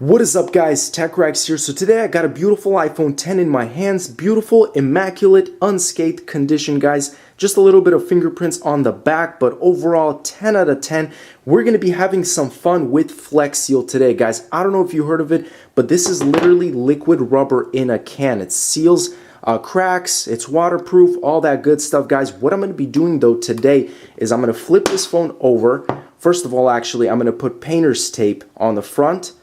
What is up, guys? TechRax here. So today I got a beautiful iPhone 10 in my hands. Beautiful, immaculate, unscathed condition, guys. Just a little bit of fingerprints on the back, but overall 10 out of 10. We're going to be having some fun with Flex Seal today, guys. I don't know if you heard of it, but this is literally liquid rubber in a can. It seals cracks, it's waterproof, all that good stuff, guys. What I'm going to be doing though today is I'm going to flip this phone over. First of all, actually, I'm going to put painter's tape on the front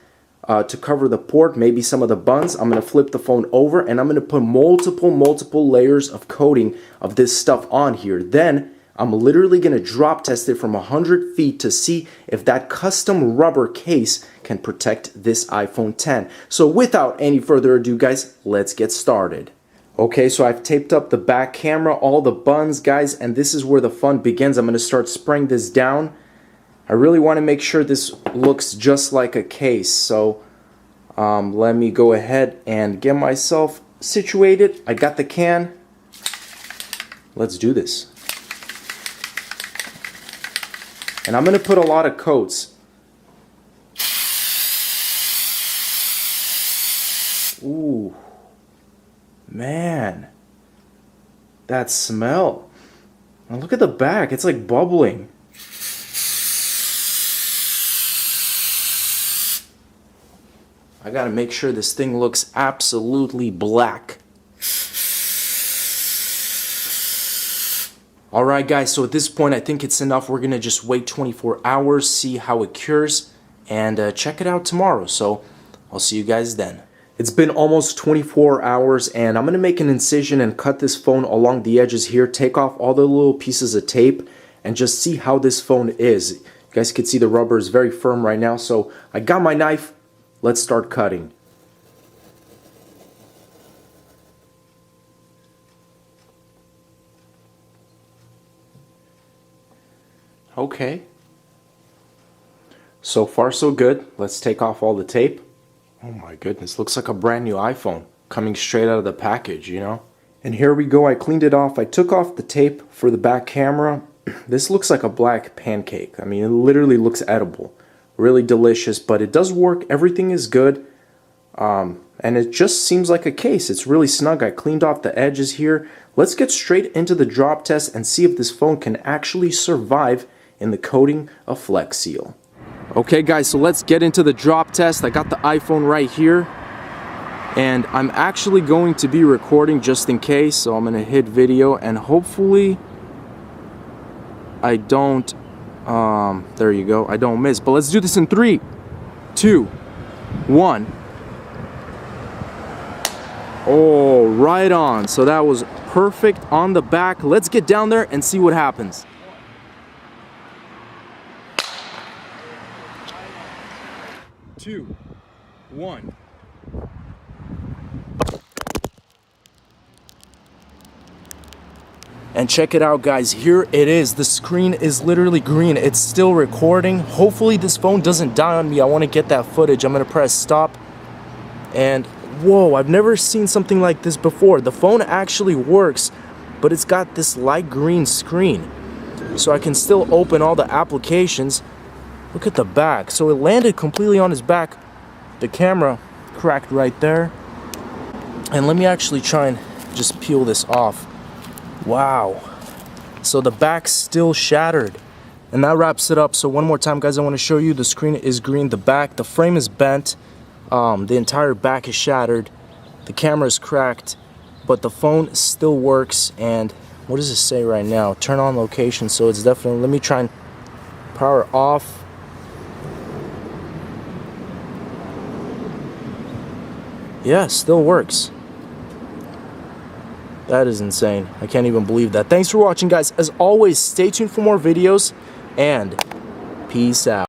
to cover the port, maybe some of the buns. I'm going to flip the phone over and I'm going to put multiple layers of coating of this stuff on here. Then I'm literally going to drop test it from 100 feet to see if that custom rubber case can protect this iPhone 10. So without any further ado, guys, let's get started. Okay, so I've taped up the back camera, all the buns, guys, and this is where the fun begins. I'm going to start spraying this down. I really want to make sure this looks just like a case, so let me go ahead and get myself situated. I got the can. Let's do this. And I'm going to put a lot of coats. Ooh, man, that smell. Now look at the back, it's like bubbling. I gotta make sure this thing looks absolutely black. Alright, guys, so at this point I think it's enough. We're gonna just wait 24 hours, see how it cures, and check it out tomorrow. So I'll see you guys then. It's been almost 24 hours and I'm gonna make an incision and cut this phone along the edges here, take off all the little pieces of tape, and just see how this phone is. You guys can see the rubber is very firm right now, so I got my knife. Let's start cutting. Okay. So far so good. Let's take off all the tape. Oh my goodness, looks like a brand new iPhone coming straight out of the package, you know? And here we go, I cleaned it off. I took off the tape for the back camera. This looks like a black pancake. I mean, it literally looks edible. Really delicious, but it does work. Everything is good. And it just seems like a case. It's really snug. I cleaned off the edges here. Let's get straight into the drop test and see if this phone can actually survive in the coating of Flex Seal. Okay, guys, so let's get into the drop test. I got the iPhone right here, and I'm actually going to be recording just in case. So I'm going to hit video, and hopefully I don't there you go, I don't miss. But let's do this in 3, 2, 1. Oh, right on. So that was perfect on the back. Let's get down there and see what happens. Two, 1. And check it out, guys, here it is. The screen is literally green. It's still recording. Hopefully this phone doesn't die on me. I want to get that footage. I'm gonna press stop, and whoa, I've never seen something like this before. The phone actually works, but it's got this light green screen, so I can still open all the applications. Look at the back. So it landed completely on his back. The camera cracked right there. And let me actually try and just peel this off. Wow. So the back's still shattered. And that wraps it up. So one more time, guys, I want to show you the screen is green, the back, the frame is bent, the entire back is shattered, the camera is cracked, but the phone still works. And what does it say right now? Turn on location. So it's definitely, let me try and power off. Yeah, still works. That is insane. I can't even believe that. Thanks for watching, guys. As always, stay tuned for more videos, and peace out.